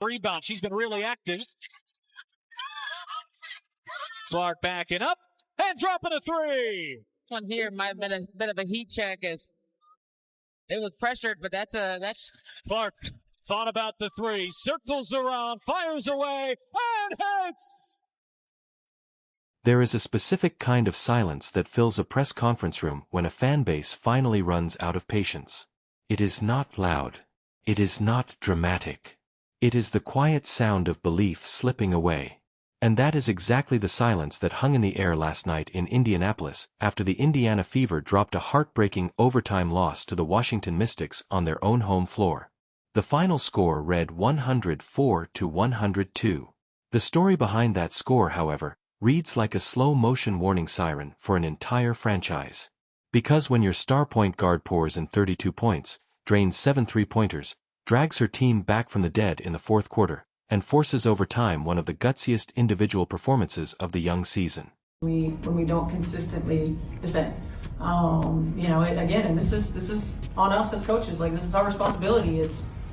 Rebound. She's been really active. Clark backing up and dropping a three. This one here might have been a bit of a heat check as it was pressured, but that's Clark thought about the three, circles around, fires away, and hits. There is a specific kind of silence that fills a press conference room when a fan base finally runs out of patience. It is not loud. It is not dramatic. It is the quiet sound of belief slipping away. And that is exactly the silence that hung in the air last night in Indianapolis after the Indiana Fever dropped a heartbreaking overtime loss to the Washington Mystics on their own home floor. The final score read 104-102. The story behind that score, however, reads like a slow-motion warning siren for an entire franchise. Because when your star point guard pours in 32 points, drains 7 three-pointers, drags her team back from the dead in the fourth quarter, and forces overtime one of the gutsiest individual performances of the young season. When we don't consistently defend, again, and this is on us as coaches. Like, this is our responsibility.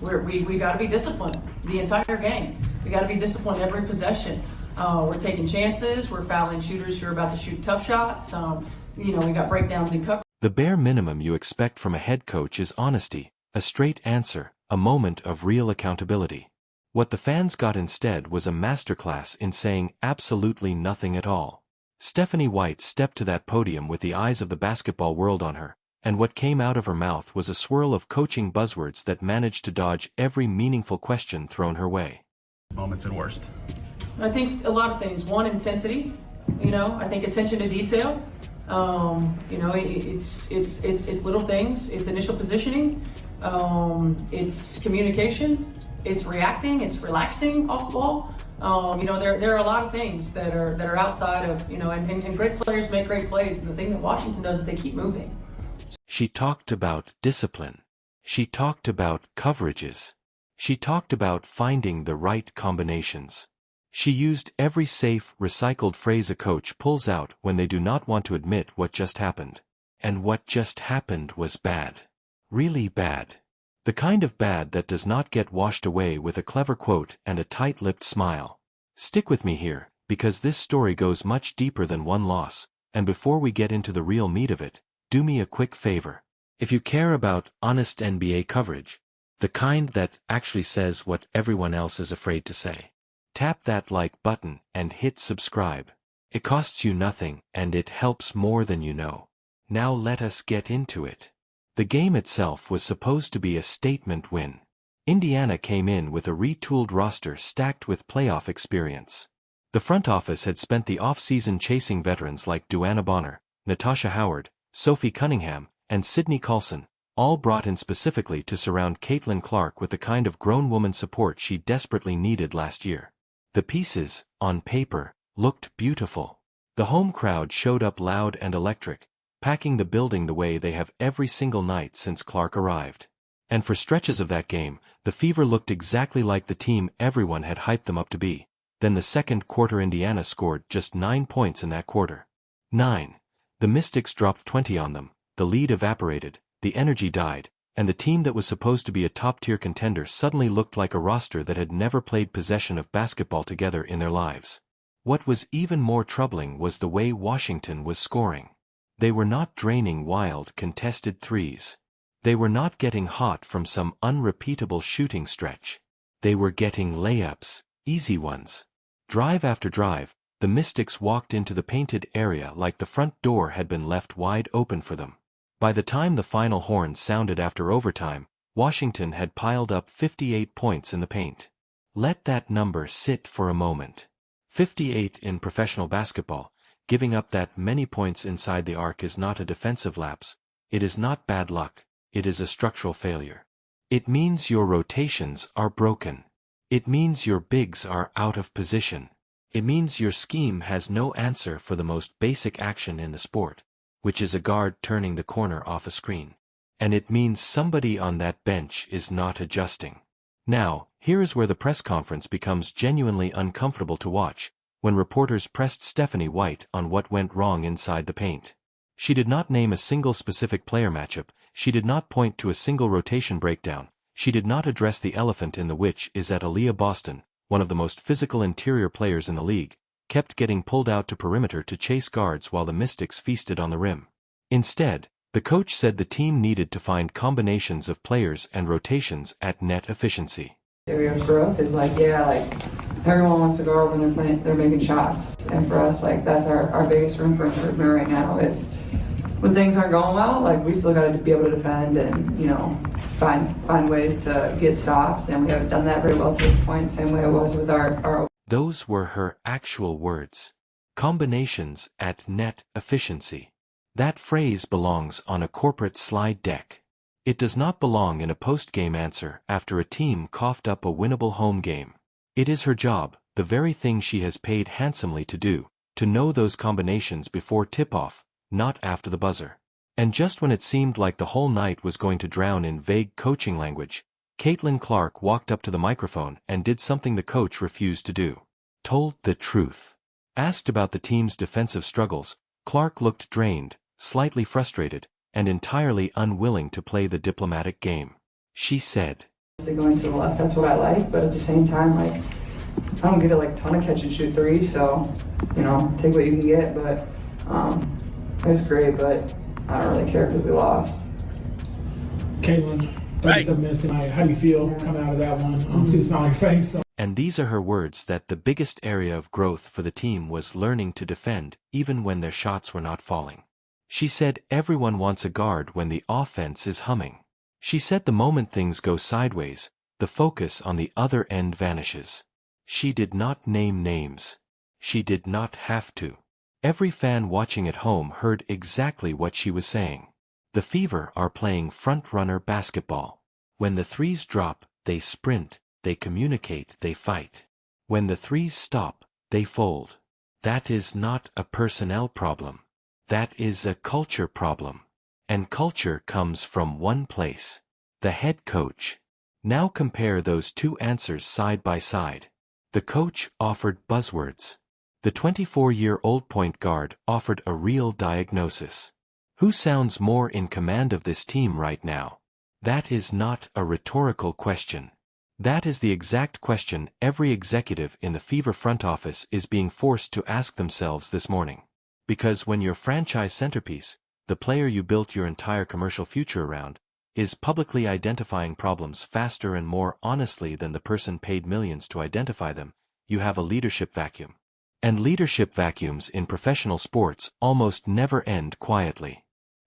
We got to be disciplined the entire game. We got to be disciplined every possession. We're taking chances. We're fouling shooters who are about to shoot tough shots. We got breakdowns in cover. The bare minimum you expect from a head coach is honesty, a straight answer, a moment of real accountability. What the fans got instead was a masterclass in saying absolutely nothing at all. Stephanie White stepped to that podium with the eyes of the basketball world on her, and what came out of her mouth was a swirl of coaching buzzwords that managed to dodge every meaningful question thrown her way. Moments at worst. I think a lot of things. One, intensity. I think attention to detail. It's little things. It's initial positioning. It's communication. It's reacting. It's relaxing off the ball. There are a lot of things that are outside of and great players make great plays. And the thing that Washington does is they keep moving. She talked about discipline. She talked about coverages. She talked about finding the right combinations. She used every safe, recycled phrase a coach pulls out when they do not want to admit what just happened. And what just happened was bad. Really bad. The kind of bad that does not get washed away with a clever quote and a tight-lipped smile. Stick with me here, because this story goes much deeper than one loss, and before we get into the real meat of it, do me a quick favor. If you care about honest NBA coverage, the kind that actually says what everyone else is afraid to say, tap that like button and hit subscribe. It costs you nothing and it helps more than you know. Now let us get into it. The game itself was supposed to be a statement win. Indiana came in with a retooled roster stacked with playoff experience. The front office had spent the off-season chasing veterans like Duana Bonner, Natasha Howard, Sophie Cunningham, and Sydney Colson, all brought in specifically to surround Caitlin Clark with the kind of grown woman support she desperately needed last year. The pieces, on paper, looked beautiful. The home crowd showed up loud and electric, packing the building the way they have every single night since Clark arrived. And for stretches of that game, the Fever looked exactly like the team everyone had hyped them up to be. Then the second quarter Indiana scored just 9 points in that quarter. 9. The Mystics dropped 20 on them, the lead evaporated, the energy died, and the team that was supposed to be a top-tier contender suddenly looked like a roster that had never played possession of basketball together in their lives. What was even more troubling was the way Washington was scoring. They were not draining wild, contested threes. They were not getting hot from some unrepeatable shooting stretch. They were getting layups, easy ones. Drive after drive, the Mystics walked into the painted area like the front door had been left wide open for them. By the time the final horn sounded after overtime, Washington had piled up 58 points in the paint. Let that number sit for a moment. 58 in professional basketball. Giving up that many points inside the arc is not a defensive lapse. It is not bad luck. It is a structural failure. It means your rotations are broken. It means your bigs are out of position. It means your scheme has no answer for the most basic action in the sport, which is a guard turning the corner off a screen. And it means somebody on that bench is not adjusting. Now, here is where the press conference becomes genuinely uncomfortable to watch, when reporters pressed Stephanie White on what went wrong inside the paint. She did not name a single specific player matchup, she did not point to a single rotation breakdown, she did not address the elephant in the which is that Aaliyah Boston, one of the most physical interior players in the league, kept getting pulled out to perimeter to chase guards while the Mystics feasted on the rim. Instead, the coach said the team needed to find combinations of players and rotations at net efficiency. Area of growth is everyone wants to go over when they're making shots. And for us, that's our biggest room for improvement right now is when things aren't going well, we still got to be able to defend and, find ways to get stops. And we haven't done that very well to this point, same way it was with our. Those were her actual words. Combinations at net efficiency. That phrase belongs on a corporate slide deck. It does not belong in a post-game answer after a team coughed up a winnable home game. It is her job, the very thing she has paid handsomely to do, to know those combinations before tip-off, not after the buzzer. And just when it seemed like the whole night was going to drown in vague coaching language, Caitlin Clark walked up to the microphone and did something the coach refused to do. Told the truth. Asked about the team's defensive struggles, Clark looked drained, slightly frustrated, and entirely unwilling to play the diplomatic game. She said, Going to the left, that's what I like, but at the same time, I don't get a ton of catch and shoot threes, so, take what you can get, but it was great, but I don't really care because we lost. Caitlin, 37 minutes tonight, how do you feel coming out of that one? See the smile on your face. And these are her words that the biggest area of growth for the team was learning to defend even when their shots were not falling. She said everyone wants a guard when the offense is humming. She said the moment things go sideways, the focus on the other end vanishes. She did not name names. She did not have to. Every fan watching at home heard exactly what she was saying. The Fever are playing front-runner basketball. When the threes drop, they sprint, they communicate, they fight. When the threes stop, they fold. That is not a personnel problem. That is a culture problem. And culture comes from one place. The head coach. Now compare those two answers side by side. The coach offered buzzwords. The 24-year-old point guard offered a real diagnosis. Who sounds more in command of this team right now? That is not a rhetorical question. That is the exact question every executive in the Fever front office is being forced to ask themselves this morning. Because when your franchise centerpiece, the player you built your entire commercial future around, is publicly identifying problems faster and more honestly than the person paid millions to identify them, you have a leadership vacuum. And leadership vacuums in professional sports almost never end quietly.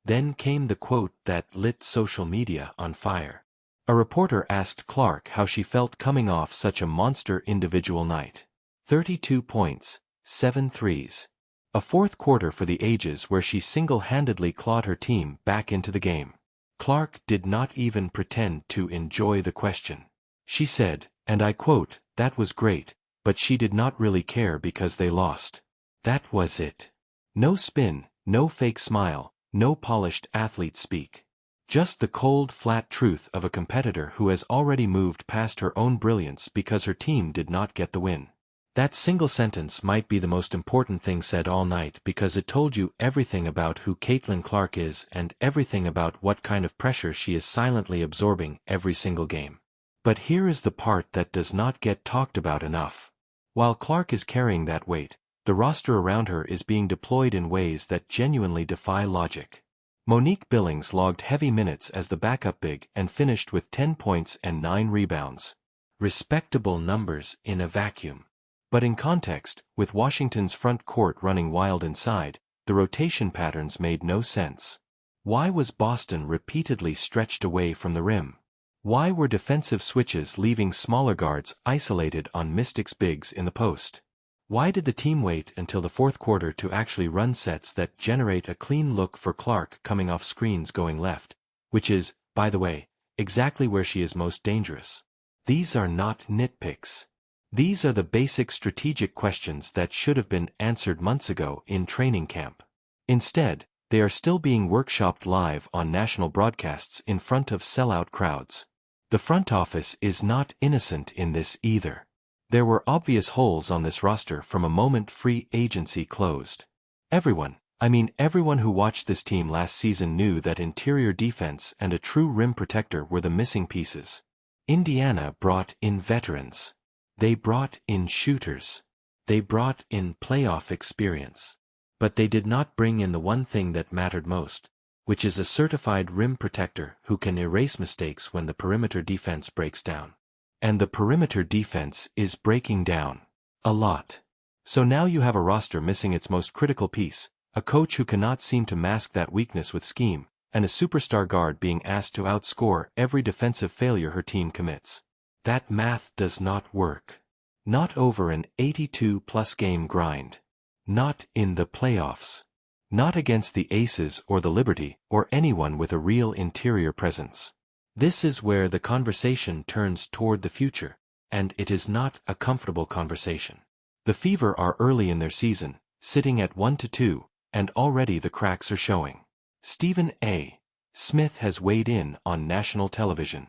Then came the quote that lit social media on fire. A reporter asked Clark how she felt coming off such a monster individual night. 32 points, 7 threes. A fourth quarter for the ages where she single-handedly clawed her team back into the game. Clark did not even pretend to enjoy the question. She said, and I quote, "That was great," but she did not really care because they lost. That was it. No spin, no fake smile, no polished athlete speak. Just the cold, flat truth of a competitor who has already moved past her own brilliance because her team did not get the win. That single sentence might be the most important thing said all night because it told you everything about who Caitlin Clark is and everything about what kind of pressure she is silently absorbing every single game. But here is the part that does not get talked about enough. While Clark is carrying that weight, the roster around her is being deployed in ways that genuinely defy logic. Monique Billings logged heavy minutes as the backup big and finished with 10 points and 9 rebounds. Respectable numbers in a vacuum. But in context, with Washington's front court running wild inside, the rotation patterns made no sense. Why was Boston repeatedly stretched away from the rim? Why were defensive switches leaving smaller guards isolated on Mystics bigs in the post? Why did the team wait until the fourth quarter to actually run sets that generate a clean look for Clark coming off screens going left, which is, by the way, exactly where she is most dangerous? These are not nitpicks. These are the basic strategic questions that should have been answered months ago in training camp. Instead, they are still being workshopped live on national broadcasts in front of sellout crowds. The front office is not innocent in this either. There were obvious holes on this roster from a moment free agency closed. Everyone who watched this team last season knew that interior defense and a true rim protector were the missing pieces. Indiana brought in veterans. They brought in shooters. They brought in playoff experience. But they did not bring in the one thing that mattered most, which is a certified rim protector who can erase mistakes when the perimeter defense breaks down. And the perimeter defense is breaking down. A lot. So now you have a roster missing its most critical piece, a coach who cannot seem to mask that weakness with scheme, and a superstar guard being asked to outscore every defensive failure her team commits. That math does not work. Not over an 82-plus game grind. Not in the playoffs. Not against the Aces or the Liberty or anyone with a real interior presence. This is where the conversation turns toward the future, and it is not a comfortable conversation. The Fever are early in their season, sitting at 1-2, and already the cracks are showing. Stephen A. Smith has weighed in on national television.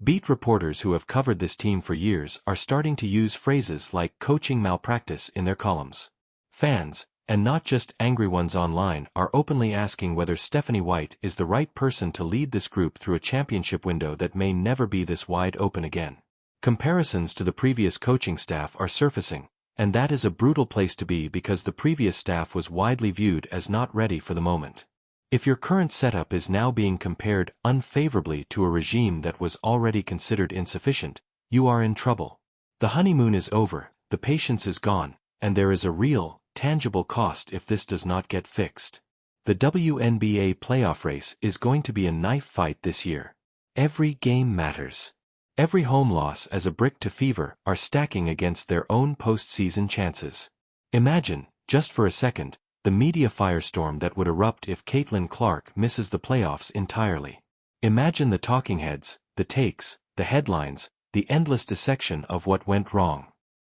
Beat reporters who have covered this team for years are starting to use phrases like coaching malpractice in their columns. Fans, and not just angry ones online, are openly asking whether Stephanie White is the right person to lead this group through a championship window that may never be this wide open again. Comparisons to the previous coaching staff are surfacing, and that is a brutal place to be because the previous staff was widely viewed as not ready for the moment. If your current setup is now being compared unfavorably to a regime that was already considered insufficient, you are in trouble. The honeymoon is over, the patience is gone, and there is a real, tangible cost if this does not get fixed. The WNBA playoff race is going to be a knife fight this year. Every game matters. Every home loss as a brick to Fever are stacking against their own postseason chances. Imagine, just for a second, the media firestorm that would erupt if Caitlin Clark misses the playoffs entirely. Imagine the talking heads, the takes, the headlines, the endless dissection of what went wrong.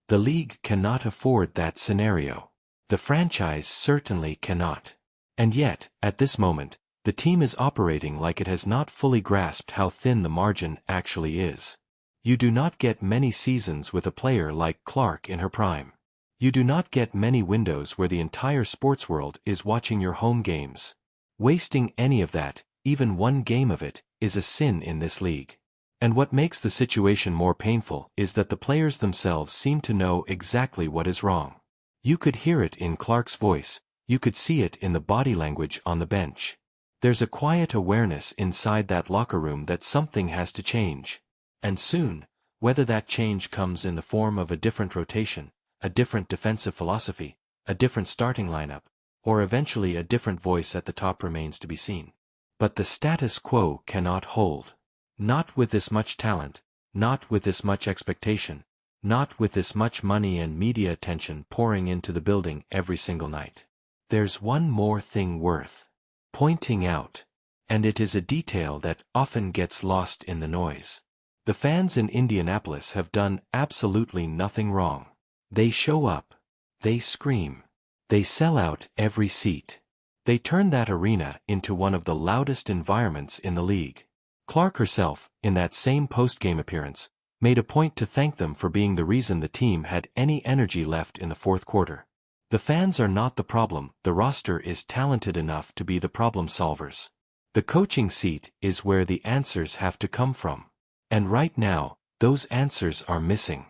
The league cannot afford that scenario. The franchise certainly cannot. And yet, at this moment, the team is operating like it has not fully grasped how thin the margin actually is. You do not get many seasons with a player like Clark in her prime. You do not get many windows where the entire sports world is watching your home games. Wasting any of that, even one game of it, is a sin in this league. And what makes the situation more painful is that the players themselves seem to know exactly what is wrong. You could hear it in Clark's voice, you could see it in the body language on the bench. There's a quiet awareness inside that locker room that something has to change. And soon, whether that change comes in the form of a different rotation, a different defensive philosophy, a different starting lineup, or eventually a different voice at the top remains to be seen. But the status quo cannot hold. Not with this much talent, not with this much expectation, not with this much money and media attention pouring into the building every single night. There's one more thing worth pointing out, and it is a detail that often gets lost in the noise. The fans in Indianapolis have done absolutely nothing wrong. They show up. They scream. They sell out every seat. They turn that arena into one of the loudest environments in the league. Clark herself, in that same post-game appearance, made a point to thank them for being the reason the team had any energy left in the fourth quarter. The fans are not the problem, the roster is talented enough to be the problem solvers. The coaching seat is where the answers have to come from. And right now, those answers are missing.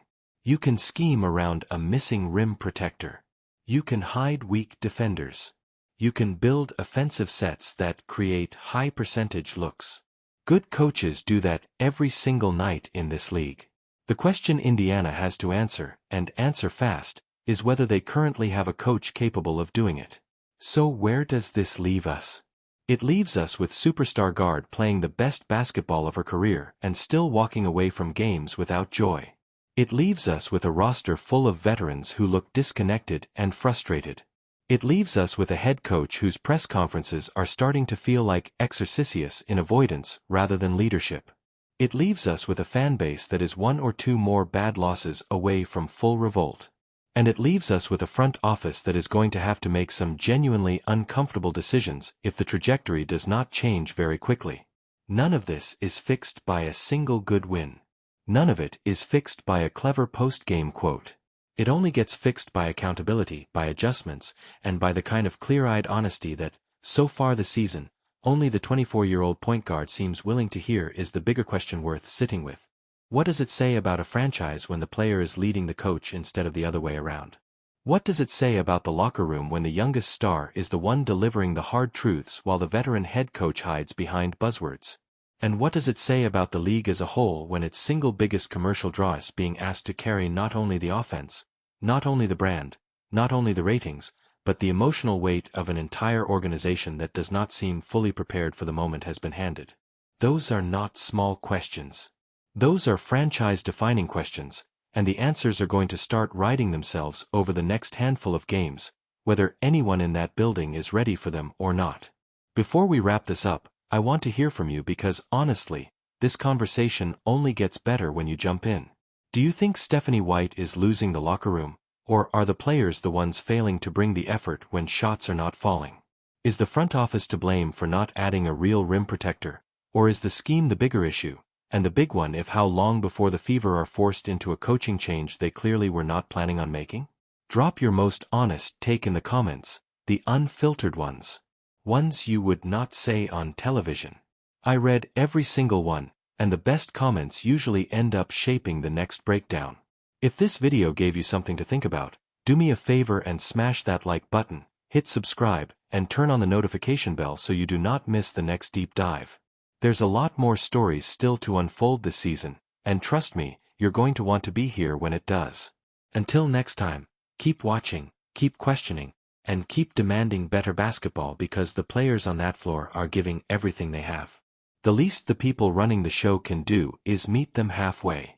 You can scheme around a missing rim protector. You can hide weak defenders. You can build offensive sets that create high-percentage looks. Good coaches do that every single night in this league. The question Indiana has to answer, and answer fast, is whether they currently have a coach capable of doing it. So where does this leave us? It leaves us with superstar guard playing the best basketball of her career and still walking away from games without joy. It leaves us with a roster full of veterans who look disconnected and frustrated. It leaves us with a head coach whose press conferences are starting to feel like exercitious in avoidance rather than leadership. It leaves us with a fan base that is one or two more bad losses away from full revolt. And it leaves us with a front office that is going to have to make some genuinely uncomfortable decisions if the trajectory does not change very quickly. None of this is fixed by a single good win. None of it is fixed by a clever post-game quote. It only gets fixed by accountability, by adjustments, and by the kind of clear-eyed honesty that, so far this season, only the 24-year-old point guard seems willing to hear is the bigger question worth sitting with. What does it say about a franchise when the player is leading the coach instead of the other way around? What does it say about the locker room when the youngest star is the one delivering the hard truths while the veteran head coach hides behind buzzwords? And what does it say about the league as a whole when its single biggest commercial draw is being asked to carry not only the offense, not only the brand, not only the ratings, but the emotional weight of an entire organization that does not seem fully prepared for the moment has been handed? Those are not small questions. Those are franchise-defining questions, and the answers are going to start writing themselves over the next handful of games, whether anyone in that building is ready for them or not. Before we wrap this up, I want to hear from you because, honestly, this conversation only gets better when you jump in. Do you think Stephanie White is losing the locker room, or are the players the ones failing to bring the effort when shots are not falling? Is the front office to blame for not adding a real rim protector, or is the scheme the bigger issue, and the big one if how long before the Fever are forced into a coaching change they clearly were not planning on making? Drop your most honest take in the comments, the unfiltered ones. Ones you would not say on television. I read every single one, and the best comments usually end up shaping the next breakdown. If this video gave you something to think about, do me a favor and smash that like button, hit subscribe, and turn on the notification bell so you do not miss the next deep dive. There's a lot more stories still to unfold this season, and trust me, you're going to want to be here when it does. Until next time, keep watching, keep questioning, and keep demanding better basketball because the players on that floor are giving everything they have. The least the people running the show can do is meet them halfway.